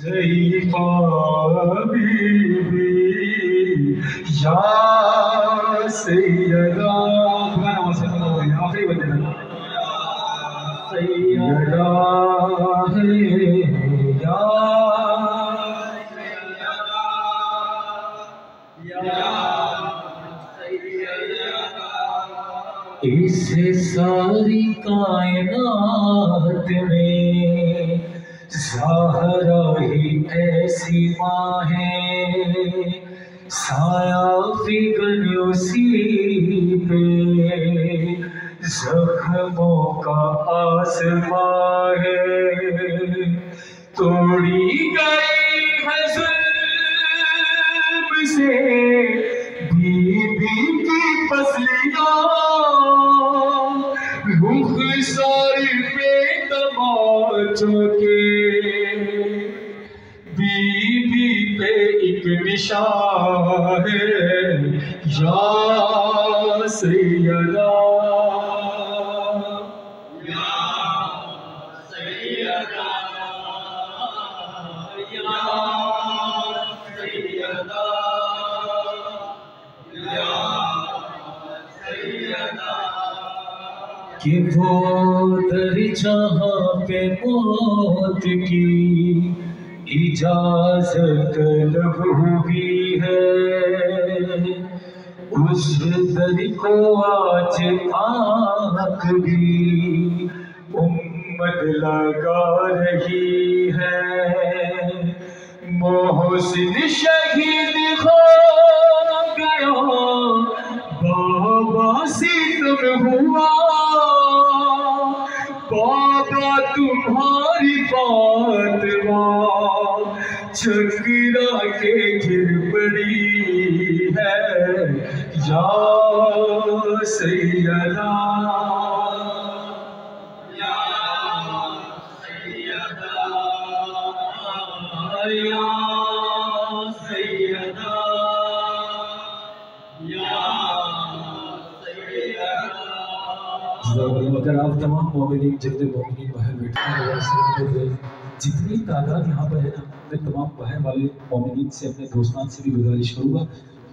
ضعیفہ حبیبی یا سیدہ آخری بندے سیدہ ہے اس ساری کائنات میں زہرا ہی ایسی ماں ہے سایہ فکن اسی پہ زخموں کا آسماں ہے توڑی گئی ہے ظلم سے بیوی کی پسلیاں رخ ساری پہ تماچوں کے بیوی پہ ایک نشان ہے یا سیدہ کہ وہ در جہاں پہ موت کی اجازت طلب ہوئی ہے اس در کو آج آنکھ بھی امت لگا رہی ہے محسن شہید ہو گیا بابا ستم ہوا بابا تمہاری فاطمہ چکرا کے گر پڑی ہے یا سیدہ یا سیدہ یا سیدہ اگر آپ تمام مومنین جتنے مومنین باہر بیٹھے ہیں جتنی تعداد یہاں پر ہے نا میں تمام باہر والے مومنین سے اپنے دوستان سے بھی گزارش کروں گا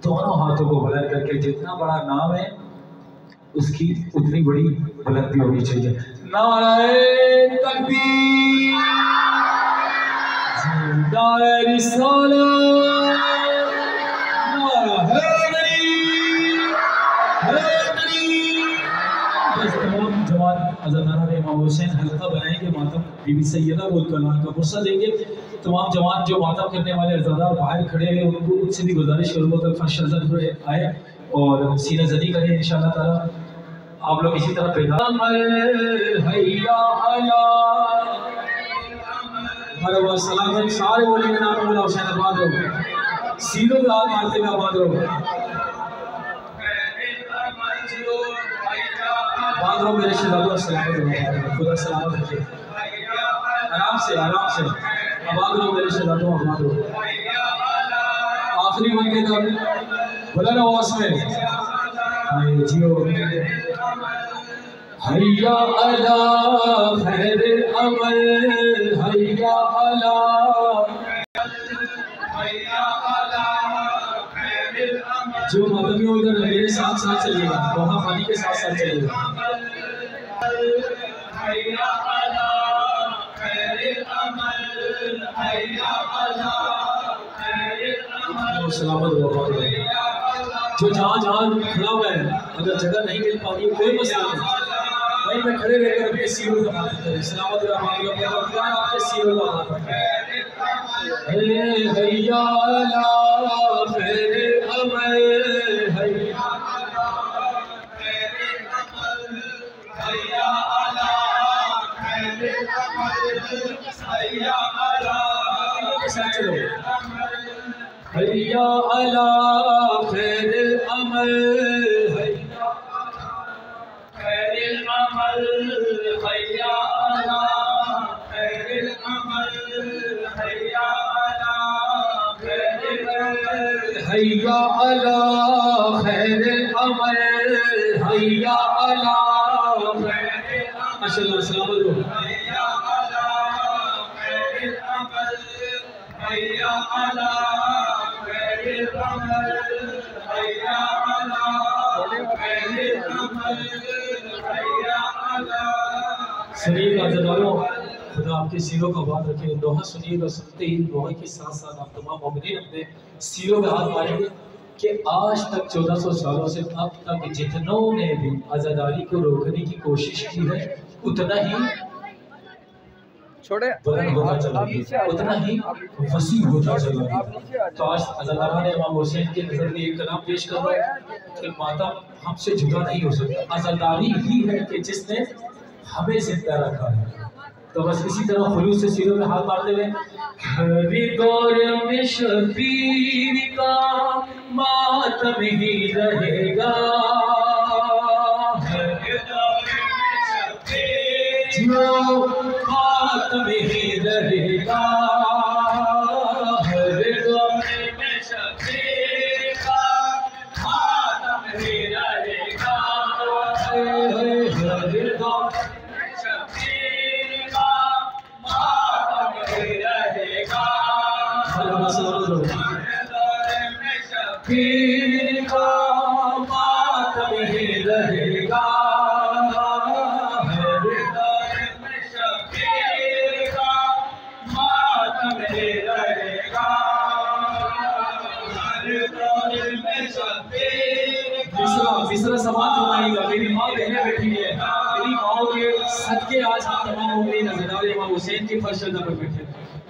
دونوں ہاتھوں کو بلند کر کے جتنا بڑا نام ہے اس کی اتنی بڑی بلندی ہونی چاہیے نعرہ تکبیر نعرہ رسالت نعرہ حیدری تمام جوان عزیزانہ امام حسین حلقہ بنائیں گے ماتم بی بی سیدہ بول کر ان کا غصہ دیں گے تمام جوان جو ماتم کرنے والے عزیزانہ باہر کھڑے ہیں ان کو ان سے بھی گزارش کروں گا کہ فرش نظر ہوئے آئے اور سینہ زدی کریں انشاءاللہ تعالی آپ لوگ اسی طرح بیدار حیا علی مرحبا سلام سارے بولیں گے نام مولا حسین آباد رہو سینوں میں ہاتھ مارتے میں آباد رہو آباد رہو میرے شہزادوں سلامت رہو خدا سلامت رکھے آرام سے آباد رہو میرے شہزادوں آباد رہو آخری بندے کا بلند آواز میں جیو حیا علی خیر العمل حیا علی جو مدمی ہو ادھر میرے ساتھ ساتھ چلیے گا وہاں خانی کے ساتھ ساتھ چلیے گا سلامت ہو جو جہاں کھڑا ہوا ہے اگر جگہ نہیں مل پا رہی کوئی مسئلہ نہیں بھائی میں کھڑے رہ کر اپنے سیروں کا بات کریں سلامت رحمان آپ کے سیروں کا بات کریں حیا علی خیر عمل حیا حیا علی خیر العمل خیر العمل حیا علی خیر العمل حیا علی خیر حیا علی خیر العمل حیا علی ماشاءاللہ سلام علیکم سنیے گا عزیزانو، خدا آپ کے سیروں کا بات رکھے. دوہا سنیے گا. سنتے ہی دوہے کے ساتھ ساتھ آپ تمام مومنین اپنے سیروں میں ہاتھ ماریں گے کہ آج تک 1400 سالوں سے اب تک جتنوں نے بھی عزاداری کو روکنے کی کوشش کی ہے اتنا ہی بلند ہوتا چلا گیا، اتنا ہی وسیع ہوتا چلا گیا. تو آج عزادارہ نے امام حسین کے نظر میں ایک کلام پیش کر رہا ہے کہ ماتم ہم سے جدا نہیں ہو سکتا. عزاداری ہی ہے کہ جس نے ہمیں زندہ رکھا ہے. تو بس اسی طرح خلوص سے سیروں میں ہاتھ مارتے ہوئے ہر دور میں شبیر کا ماتم ہی رہے گا، ہر دور میں شبیر جو ماتم ہی رہے گا، ہر دور میں شبیر کا ماتم ہی رہے گا، ہر دور پیر کا ماتم ہی رہے گا، ہر دور میں شبیر کا ماتم ہی رہے گا، ہر دور میں شبیر کا. مصرع سماعت فرمائیے گا. میری ماں بہنیں بیٹھی ہے، میری ماں کے صدقے آج ہم تمام مومنین عزادارِ امام حسین کی فرشتہ پر بیٹھے.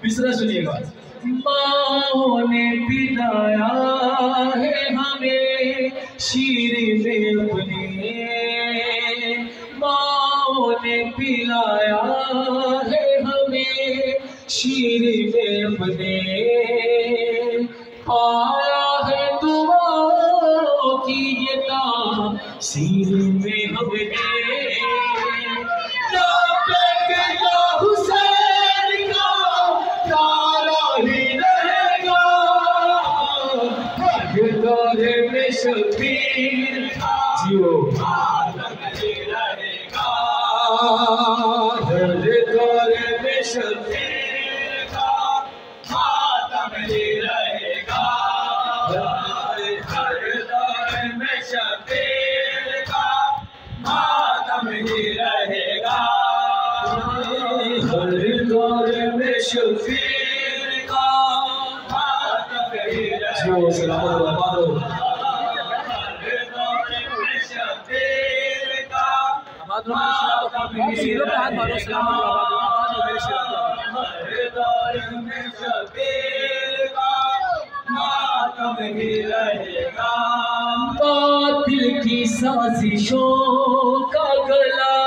مصرع سنیے گا. ماں نے پلایا ہے ہمیں شیر میں اپنے، ماں نے پلایا ہے ہمیں شیر میں اپنے، پایا ہے دعاؤں کی یہ تاثیر میں ہم نے، شبیر جیو ماتم ہی رہے گا، ہر دور میں شبیر کا ماتم ہی رہے گا، ہر دور میں شبیر کا ماتم ہی رہے گا، ہر دور میں شبیر کا ماتم ہی رہے گا. سیروں پہ ہاتھ مارو. السلام علیکم. باطل کی سازشوں کا گلا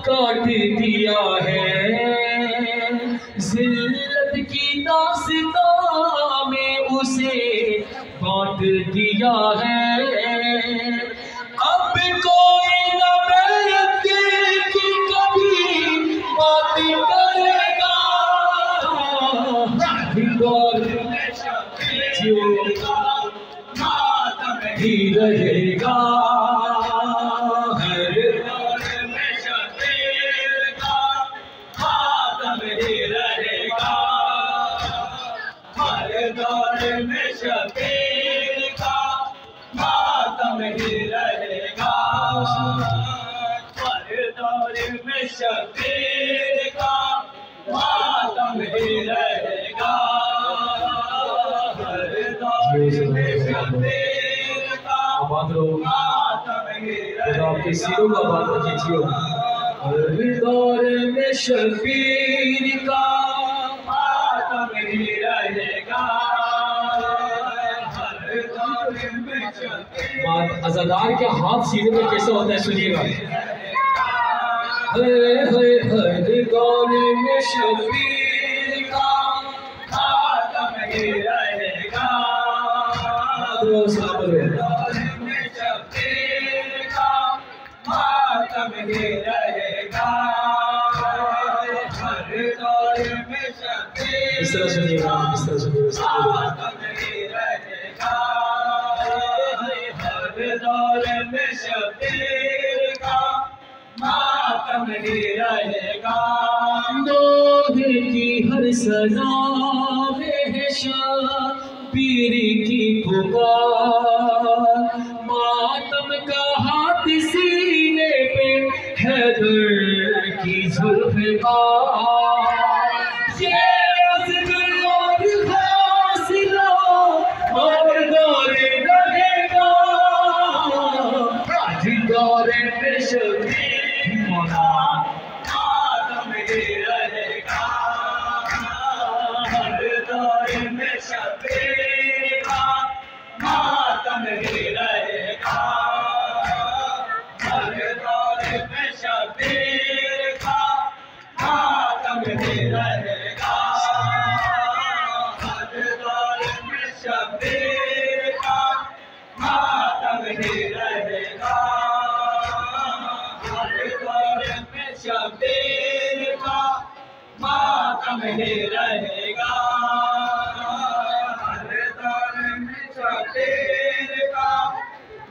کاٹ دیا ہے، ذلت کی داستان میں اسے بانٹ دیا ہے، اب کوئی نہ بیعت کی کبھی بات کرے گا، دور میں شبیر کا ماتم ہی رہے گا، ہر دور میں شبیر کا ماتم ہی رہے گا، ہر دور میں شبیر کا ماتم ہی رہے گا، ہر دور میں شبیر کا ماتم ہی رہے گا، ہر دور میں شبیر کا ماتم ہی رہے گا. آپ کے سیروں کا بات رکھیے. ہر دور میں شبیر کا ماتم ہی رہے گا، ہر دور میں شبیر. عزادار کے ہاتھ سینے میں کیسے ہوتا ہے سنیے گا. ہر دور میں شبیر کا ماتم ہی رہے گا، ہر دور میں شبیر کا ماتم ہی رہے گا، ہر دور میں شبیر. اس طرح سنیے گا، اس طرح سنیے گا. ماتم ہی رہے گا، ہر دور میں شبیر کا ماتم ہی رہے گا. نوح کی ہر سنا میں ہے پیری کی پکار، ماتم کا ہاتھ سینے پہ حیدر کی زلف بار، یہ اصغر اور حاصلہ اور دور رہے گا، آج دور میں شبیر مولا ماتم ہی رہے گا، ہر دور میں شبیر کا ماتم ہی رہے گا، ہر دور میں شبیر کا ماتم ہی رہے گا، ہر دور میں شبیر کا ماتم ہی رہے گا، ہر دور میں شبیر کا ماتم ہی رہے گا، ہر دور میں شبیر کا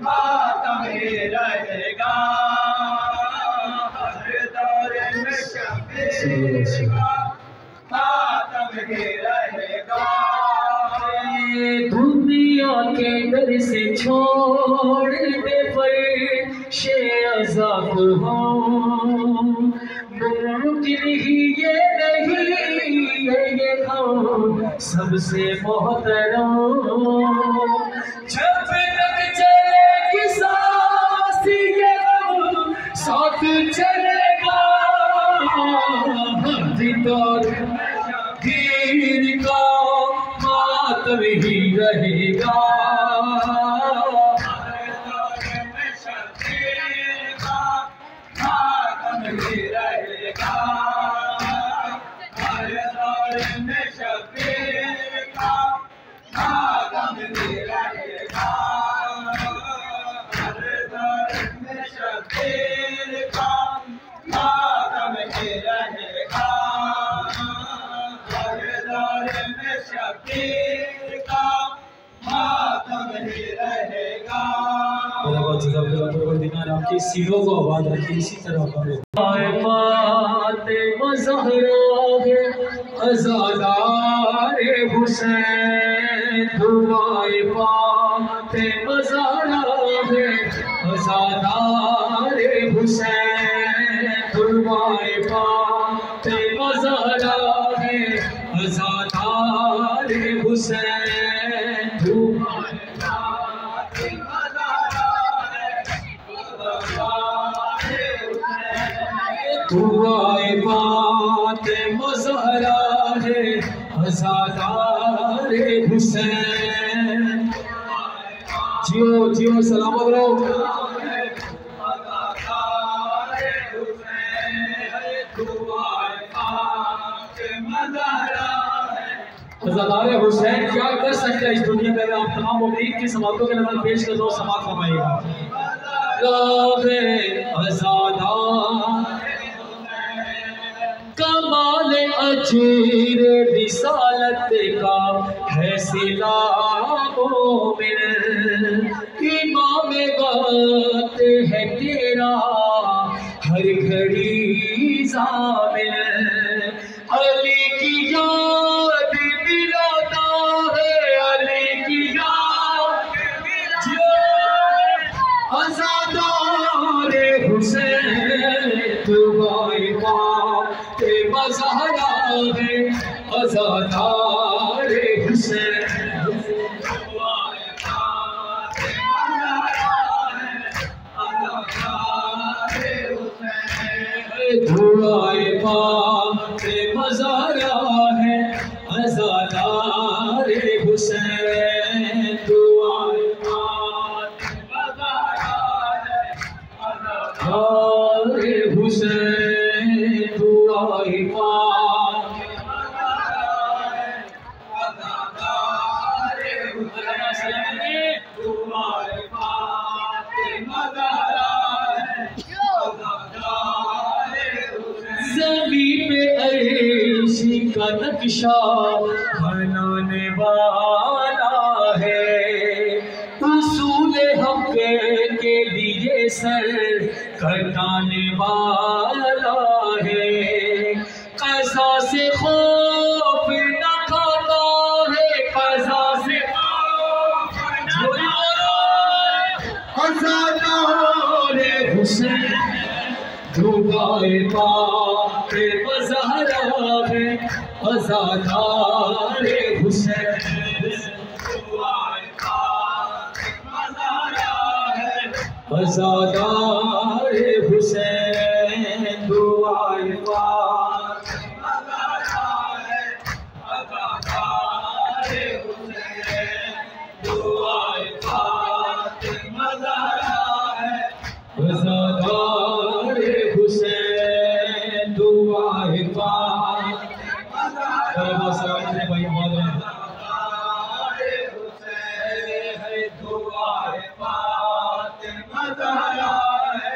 ماتم ہی رہے گا، ہر دور میں شبیر کا ماتم ہی رہے گا۔ دنیا کے در سے چھوڑ دے فرش عذاب ہو، ممکن ہی یہ نہیں ہے یہ ہم سب سے محترم، جب تک چلے گی سانس یہ ہم ساتھ چلے گا، ہر دور گیر کا ماتم ہی رہے گا، ہر دور میں شبیر کا ماتم ہی رہے گا، ہر دور میں شبیر کا ماتم ہی رہے گا، ہر دور میں شبیر کا ماتم ہی رہے گا، ہر دور میں شبیر کا ماتم ہی رہے گا۔ آپ کے سینوں کو آباد رکھیں، اسی طرح فاطمہ زہرا ہے عزادار حسین، دعائے فاطمہ زہرا ہے عزادار حسین، دعائے فاطمہ زہرا ہے عزادار حسین، دعائے فاطمہ زہرا ہے عزادار حسین، دعائے فاطمہ زہرا ہے عزادار حسین، جیو جیو سلامت رہو، عزادار حسین کیا کر سکتے ہیں اس دنیا میں؟ آپ تمام مبین کی سماعتوں کے نظر پیش کر دو، سماعت فرمائیے گا۔ راہ عزادار کمال اجیر رسالت کا ہے صلہ مومن، امام وقت ہے تیرا ہر گھڑی ضامن، علی کی یاد دلاتا ہے، علی کی یاد عزادار حسین، دعائے فاطمہ زہرا ہے عزادار حسین، دعائے فاطمہ زہرا ہے عزادار حسین، دعائے فاطمہ زہرا ہے عزادار حسین، دعائے فاطمہ زہرا ہے عزادار حسین، دعائے فاطمہ زہرا ہے عزادار حسین، دعائے فاطمہ زہرا ہے عزادار حسین، زمین پہ عرش کا نقشہ بنانے والا ہے، اصول حق کے لیے سر کٹانے والا ہے، قضا سے خوف نہ کھاتا ہے، قضا سے فاطمہ زہرا ہے عزادار حسین عزادار حسین دعائے فاطمہ زہرا ہے عزادار حسین دعائے فاطمہ زہرا ہے عزادار حسین دعائے فاطمہ زہرا ہے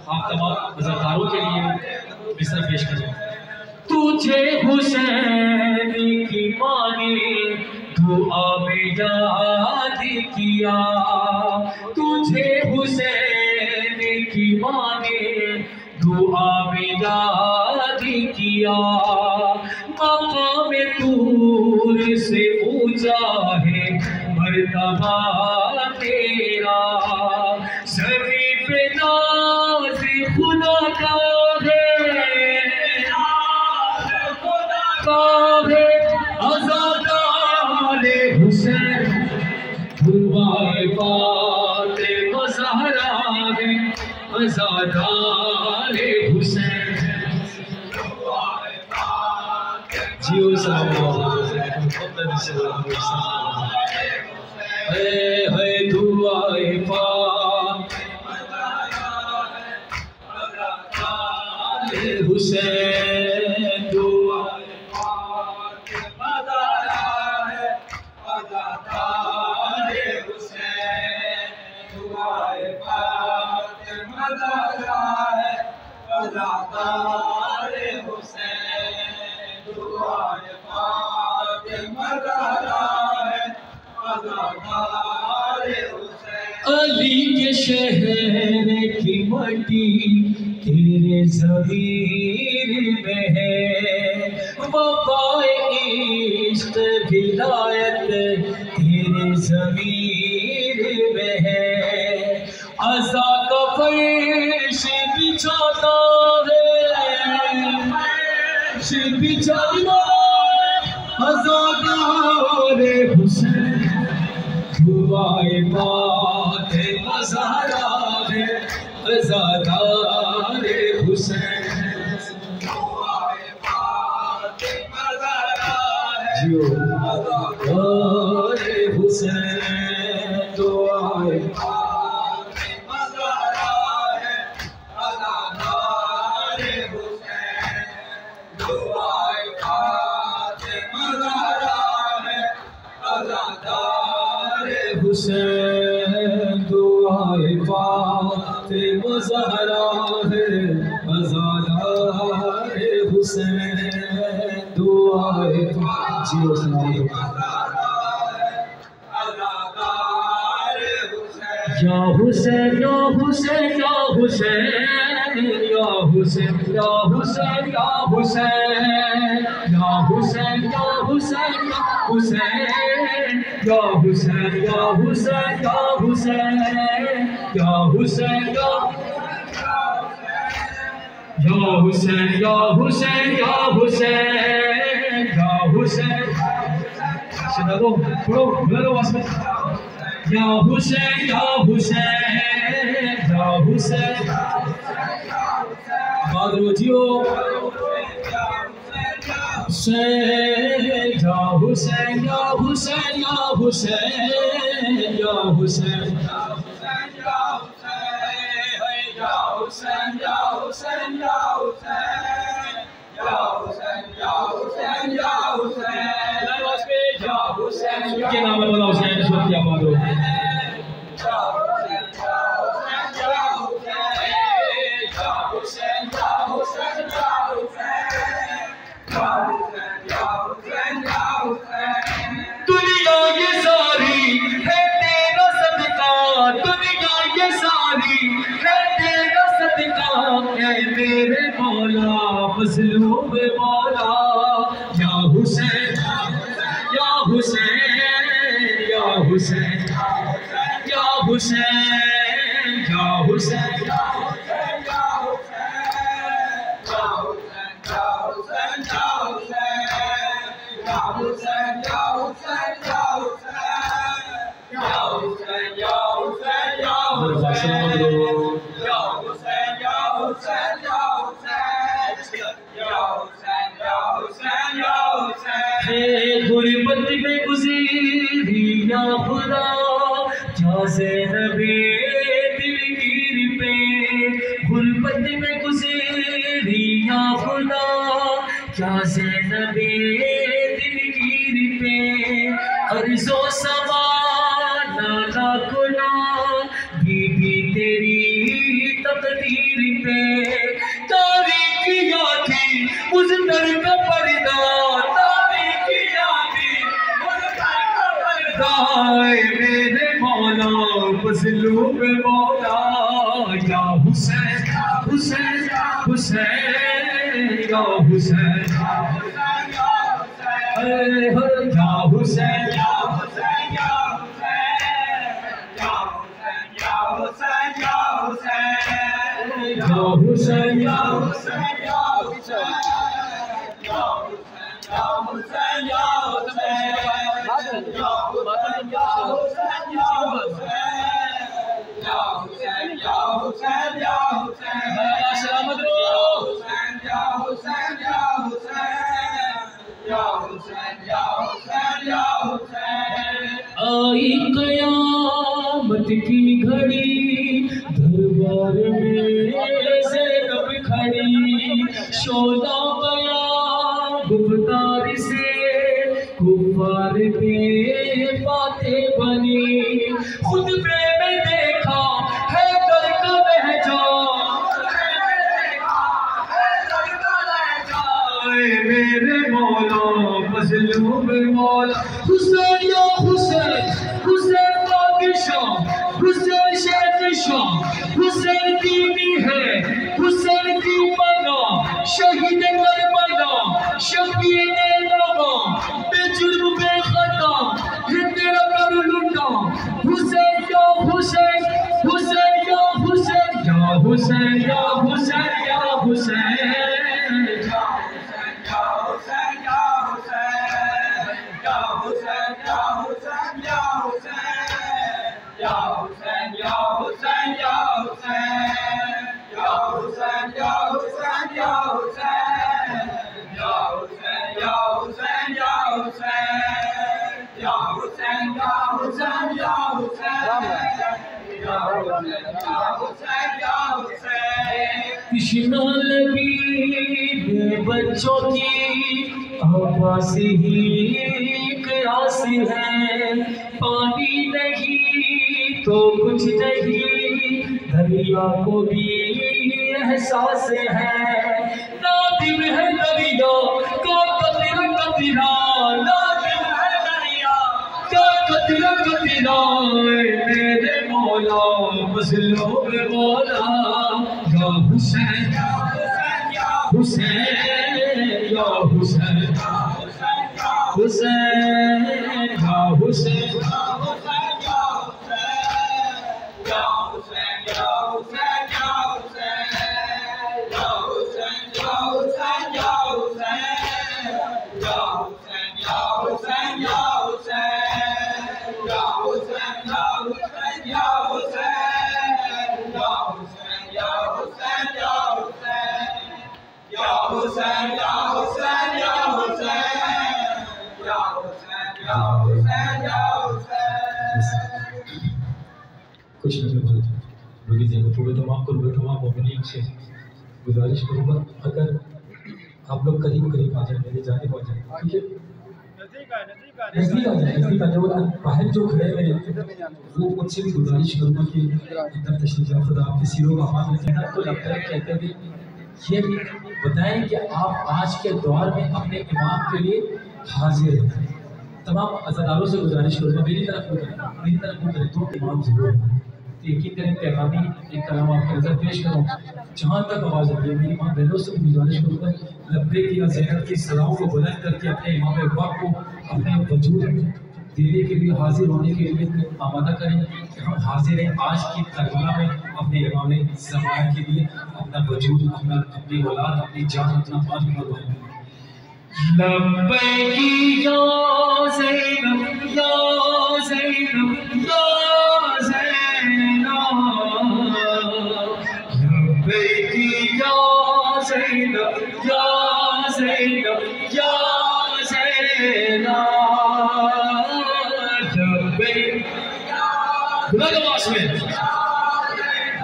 آپ تمام عزاداروں کے لیے مصرع پیش کریں تجھے حسین کی ماں نے دعا میں یاد کیا تجھے حسین کی ماں نے دعا میں یاد کیا مقام طور سے اونچا ہے مرتبہ تیرا زمین پہ ناز خدا کا ہے عزادار حسین دعائے فاطمہ زہرا ہے عزادار حسین جیو سلام ہے دعائے فاطمہ حسین دعائے فاطمہ ہے عزادار حسین دعائے فاطمہ ہے عزادار حسین دعائے فاطمہ ہے عزادار حسین علی کے شہر کی مٹی تیرے ضمیر میں ہے وفائے عشق ولایت تیرے ضمیر میں ہے عزا کا فرش بچھاتا ہے فرش بچھاتا عزادار حسین دعائے فاطمہ زہرا ہے عزادار حسین دعائے فاطمہ زہرا ہے عزادار حسین دعائے فاطمہ زہرا ہے عزادار حسین دعائے فاطمہ زہرا ہے عزادار حسین دعائے فاطمہ زہرا ہے عزادار حسین دعائے جیو سلام یا حسین یا حسین یا حسین یا حسین یا حسین یا حسین یا حسین یا حسین یا حسین یا حسین یا حسین یا حسین یا حسین یا حسین یا حسین سیدھا دو پڑھو بلا دو واسمت یا حسین یا حسین یا حسین بادرو جیو حسین یا حسین یا حسین یا حسین یا حسین کے نام والا حسین اس وقت کیا بات ہو دنیا یہ ساری ہے تیرا صدقہ دنیا یہ ساری ہے تیرا صدقہ اے میرے مولا مظلوم مولا یا حسین یا حسین حسین یا حسین یا حسین غربت میں گزری یا خدا کیا زینب دلگیر پہ غربت میں گزری یا خدا کیا زینب دلگیر پہ عرض و سما نالا کنا بی بی تیری تقدیر پہ تاریخیا تھی اس در کا پردہ میرے مولا مظلوم مولا یا حسین حسین حسین یا حسین یا حسین آئی قیامت کی گھڑی دربار میں زینب کھڑی شولا گیا گفتار سے کفار پہ باتیں بنی خطبے میں دیکھا ہے در کا لہجہ میرے مولا مظلوم مولا حسین یا حسین حسین بادشاہ حسین شہر شاہ حسین دینی ہے حسین کی پناہ شہید کربلا شفیع نوا بے جرم بے خطا ہے تیرا کر لٹا حسین یا حسین حسین یا حسین یا حسین یا حسین یا حسین تشنا لگی بے بچوں کی آواز ہی قیاس ہے پانی نہیں تو کچھ نہیں دریا کو بھی احساس ہے نادم ہے دریا کا قطرہ قطرہ نادم ہے دریا کا قطرہ قطرہ میرے مولا مظلوم مولا یا حسین حسین یا حسین حسین یا حسین کچھ نظر بھائی تمام مومنین سے گزارش کروں گا اگر آپ لوگ قریب آ جائیں میرے جانب آ جائیں ٹھیک ہے نزدیک آ جائیں وہ باہر جو کھڑے ہیں وہ ان سے بھی گزارش کروں گا کہ اندر تشریف یافتہ آپ کے سیروں کا حال رکھنا کو لگتا ہے کہتے ہیں یہ بھی بتائیں کہ آپ آج کے دور میں اپنے امام کے لیے حاضر ہیں تمام عزاداروں سے گزارش کروں گا میری طرف کو کریں تو امام ضرور ہے یقین کریں پیغامی ایک کلام آپ کے نظر پیش کروں جہاں تک آواز آتی ہے میری امام بہنوں سے گزارش کروں گا لبیک یا زینب کی صلاحوں کو بلند کر کے اپنے امام وقت کو اپنے وجود دینے کے لیے حاضر ہونے کے لیے آمادہ کریں کہ ہم حاضر ہیں آج کی کربلا میں اپنے امام زمان کے لیے اپنا وجود اپنی اولاد اپنی جان اپنا مال قربان کریں. لبیک یا زینب یا زینب یا زینب لبیک یا زینب یا زینب یا زینب لبیک. بلند آواز میں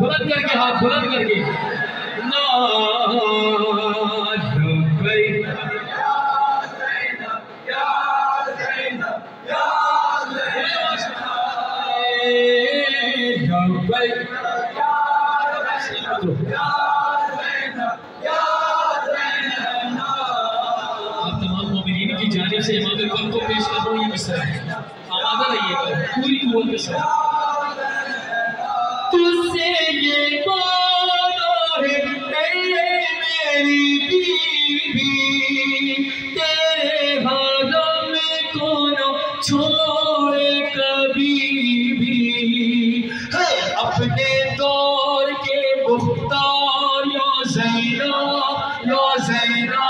بلند کر کے ہاتھ بلند کر کے لبیک سے امام القلب کو پیش کر رہا ہوں. یہ مصرع ہے, آمادہ رہیے پوری قوت کے ساتھ. تجھ سے یہ وعدہ ہے اے میری بیوی, تیرے حرم کو نہ چھوڑے کبھی بھی, اپنے دور کے مختار یا زینب یا زینب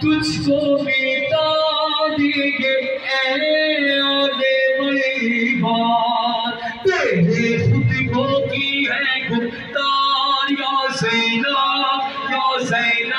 تجھ کو مٹا دیں گے اے آدمی بار, تیرے خطبوں کی ہے گفتار یا زینب یا زینب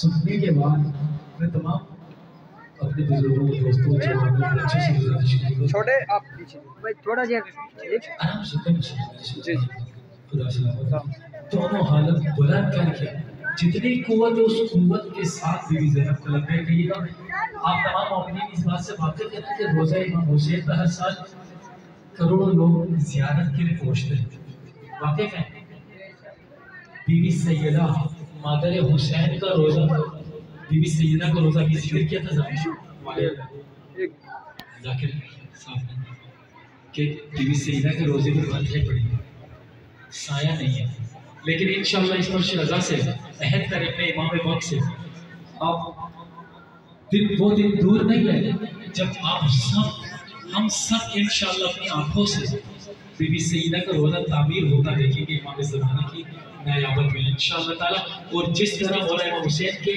سننے کے بعد میں تمام اپنے بزرگوں دوستوں جوانوں بچوں سے گزارش کروں گا چھوٹے آپ بھائی تھوڑا جی آرام سے خدا سلامت دونوں حالت بلند کر کے جتنی قوت ہے اس قوت کے ساتھ بیوی زینب کو لبیک کہیے گا. آپ تمام مومنین اس بات سے واقف ہیں کہ روزہ امام حسین کا ہر سال کروڑوں لوگ زیارت کے لیے پہنچتے ہیں. واقف ہیں بیوی سیدہ مادر حسین کا روزہ بیوی سیدہ کا روزہ بھی ذکر کیا تھا ذاکر صاحب نے کہ بیوی سیدہ کے روزے میں بندھے پڑی سایہ نہیں ہے لیکن انشاءاللہ اس پر رضا سے عہد کریں اپنے امام وقت سے آپ وہ دن دور نہیں ہے جب آپ ہم سب انشاءاللہ اپنی آنکھوں سے بی بی سیدہ کا روزہ تعمیر ہوتا دیکھیں گے امام زمانہ کی نیابت میں انشاءاللہ تعالیٰ. اور جس طرح مولا امام حسین کے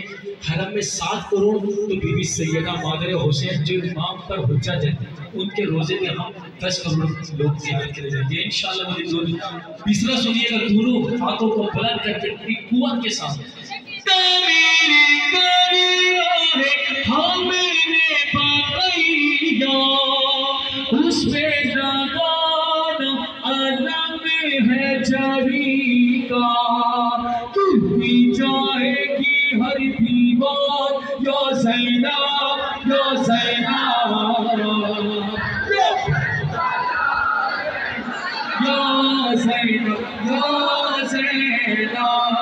حرم میں 7 کروڑ تو بی بی سیدہ مادر حسین جو امام پر حجت ہے ان کے روزے میں ہم 10 کروڑ لوگ زیارت کرے جائیں گے انشاءاللہ مجھے ضرور. تیسرا سنیے گا دونوں ہاتھوں کو بلند کر کے اپنی قوت کے ساتھ اس پہ زبان عالم ہے جاری کا ٹوٹی جائے گی ہر دیوار یا زینب یا زینب یا زینب یا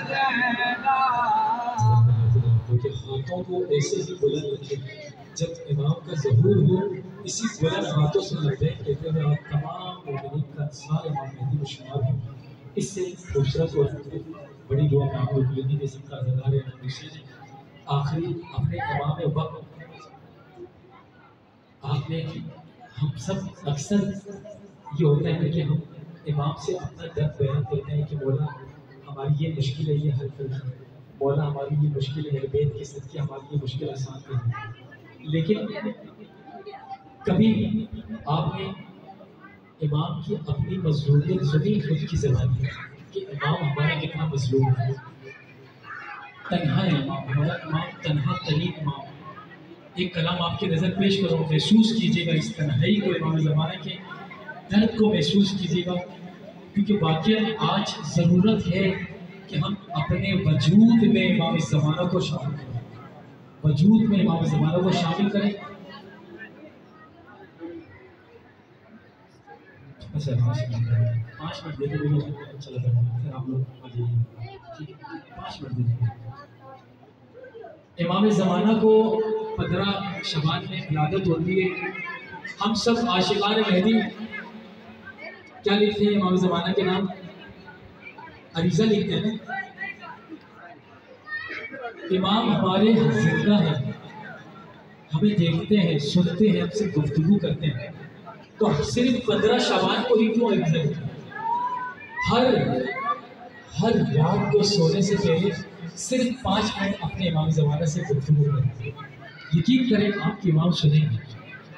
زینب ہاتھوں کو ایسے ہی بلند رکھے جب امام کا ظہور ہو اسی بلند ہاتھوں سے لبیک کہتے ہوئے آپ تمام مومنین کا انصار امام مہدی میں شمار ہو. اس سے خوبصورت اور بڑی دعا میں آپ لوگ لینے کے سب کا اظہار ہے دوسرے نے آخری اپنے امام وقت آپ نے ہم سب اکثر یہ ہوتا ہے کہ ہم امام سے اپنا درد بیان کرتے ہیں کہ مولا ہماری یہ مشکل ہے یہ حل کرنا مولا ہماری یہ مشکل ہے بیت کے صدقے ہماری یہ مشکل آسان کرنا. لیکن کبھی آپ نے امام کی اپنی مظلومیت زمین خود کی زبان کی کہ امام ہمارا کتنا مظلوم ہے تنہا ہے امام ہمارا امام تنہا تنی امام. ایک کلام آپ کی نظر پیش کرو محسوس کیجیے گا اس تنہائی کو امام زمانہ کے درد کو محسوس کیجیے گا کیونکہ واقعا آج ضرورت ہے کہ ہم اپنے وجود میں امام زمانہ کو شامل کریں وجود میں امام زمانہ کو شامل کریں. اچھا 5 منٹ دیتے ہوئے چلا جاتا پھر آپ لوگ آ جائیے ٹھیک ہے 5 منٹ دیتے. امام زمانہ کو 15 شعبان میں ولادت ہوتی ہے. ہم سب عاشقان مہدی کیا لکھتے ہیں امام زمانہ کے نام عریضہ لکھتے ہیں. امام ہمارے زندہ ہیں ہمیں دیکھتے ہیں سنتے ہیں ہم سے گفتگو کرتے ہیں تو صرف 15 شعبان کو ہی کیوں عریضہ لکھتے ہیں. ہر رات کو سونے سے پہلے صرف 5 منٹ اپنے امام زمانہ سے گفتگو کرتے ہیں. یقین کریں آپ کی امام سنیں گے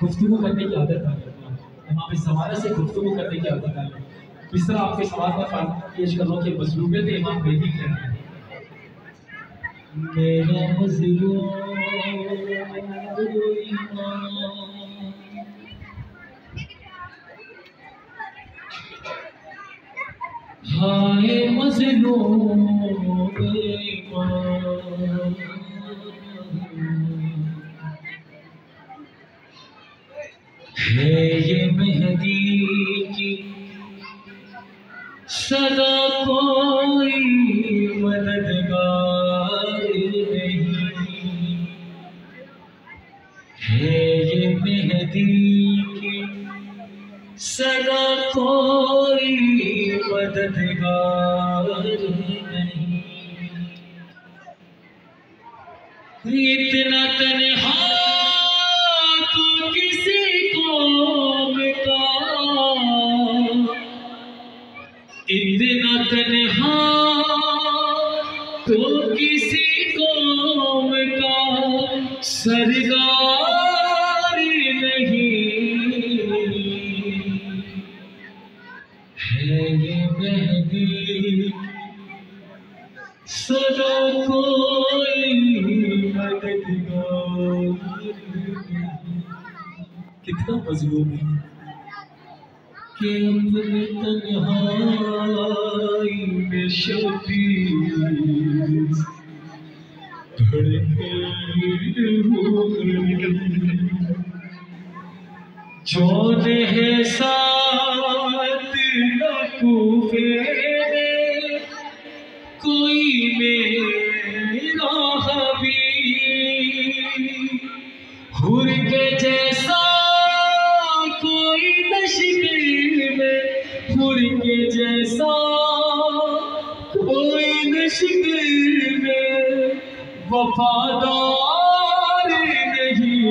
گفتگو کرنے کی عادت آ جاتی ہے امام زمانہ سے گفتگو کرنے کی عادت آ جاتی ہے. اس طرح آپ کے سوال کا فائدہ پیش کروں کہ مظلومیت امام مہدی کیا ہے. میرا مظلوم ہائے مظلوم ایمان ہے یہ مہدی کی صدا کوئی مددگار نہیں ہے یہ مہدی کی صدا کوئی مددگار نہیں. اتنا تنہا تو کسی قوم کا، اتنا تنہا تو کسی قوم کا سردار نہیں ہے یہ مہدی سدا کوئی مددگار۔ کتنا مظلوم ہے کہ اپنے تنہائی میں شبیر دھڑکے ہوئے، جون ہے ساتھ نہ کوفے میں کوئی میرا حبیب، حور کے جیسا کوئی نشکر میں، حور کے جیسا کوئی نشکر میں وفادار نہیں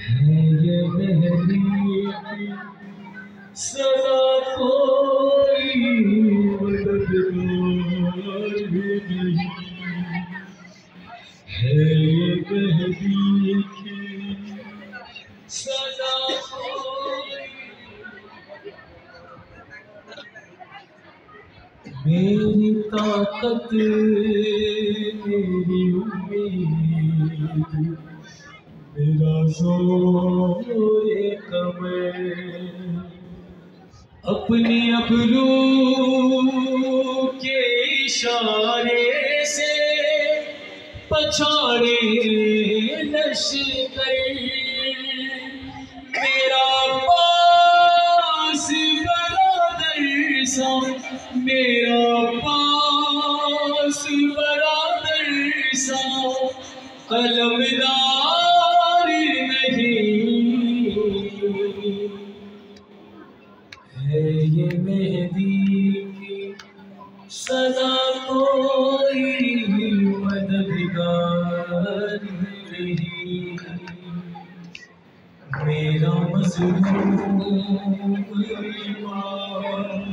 ہے یہ مہدی سدا کوئی مددگار نہیں ہے یہ مہدی سدا کوئی۔ میری طاقت میری امید میرا زور کمر، اپنی ابرو کے اشارے سے پچھاڑے لشکر، میرا پاس برادر سا، میرا پاس برادر سا علمدار نہیں ہے یہ مہدی کی سدا کوئی مددگار نہیں، میرا مظلوم ایمان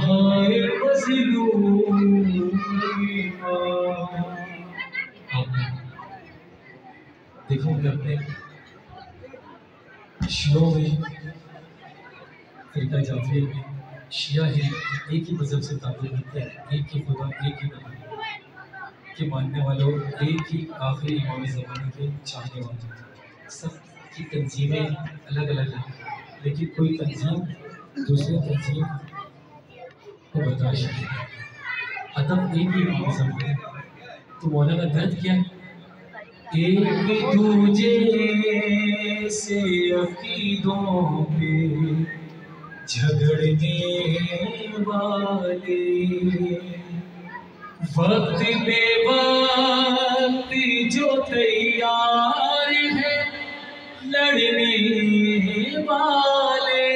ہائے مظلوم ایمان۔ دیکھو میں اپنے شیعوں میں فرقہ جعفریہ میں شیعہ ہے ایک ہی مذہب سے تعلق رکھتے ہیں، ایک ہی خدا ایک ہی نبی کے ماننے والوں، ایک ہی آخری امام زمانے کے چاہنے والے، سب کی تنظیمیں الگ الگ ہیں لیکن کوئی تنظیم دوسرے تنظیم کو برداشت نہیں، ادب ایک ہی امام زمانے ہے۔ تو مولانا درد کیا ہے؟ ایک دوجے سے عقیدوں پہ جھگڑنے والے، وقت بے وقت جو تیار ہے لڑنے والے،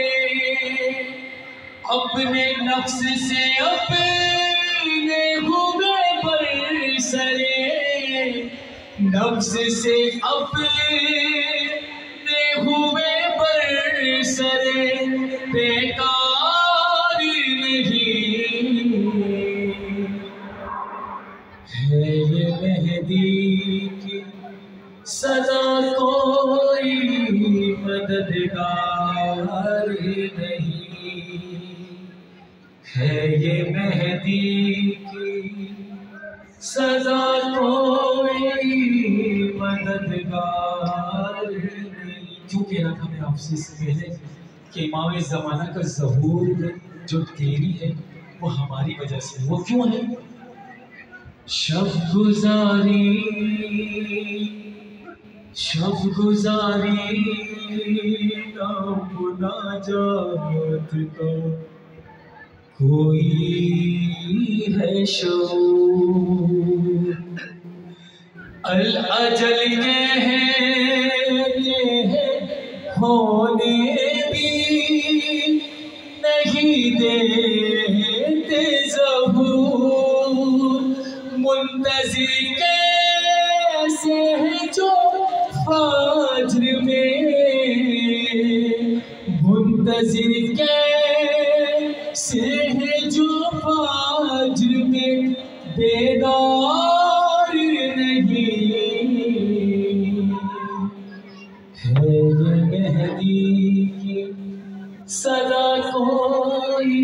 اپنے نفس سے اپنے ہوئے برسرے، نفس سے اپنے ہوئے برسرے بیکار نہیں ہے یہ مہدی کی سدا کوئی مددگار نہیں ہے یہ مہدی کی سدا کوئی مددگار نہیں۔ کیوں کہہ رہا تھا میں آپ سے اس سے پہلے کہ امام زمانہ کا ظہور جو دیری ہے وہ ہماری وجہ سے، وہ کیوں ہے؟ شب گزاری نام مناجات کا کوئی ہے شعور، الاجل کہتے ہیں ہونے بھی نہیں دیتے ظہور، منتظر کیسے ہے جو فجر میں بیدار نہیں ہے یہ مہدی کی صدا کوئی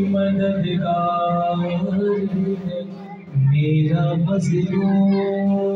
مددگار ہے میرا مظلوم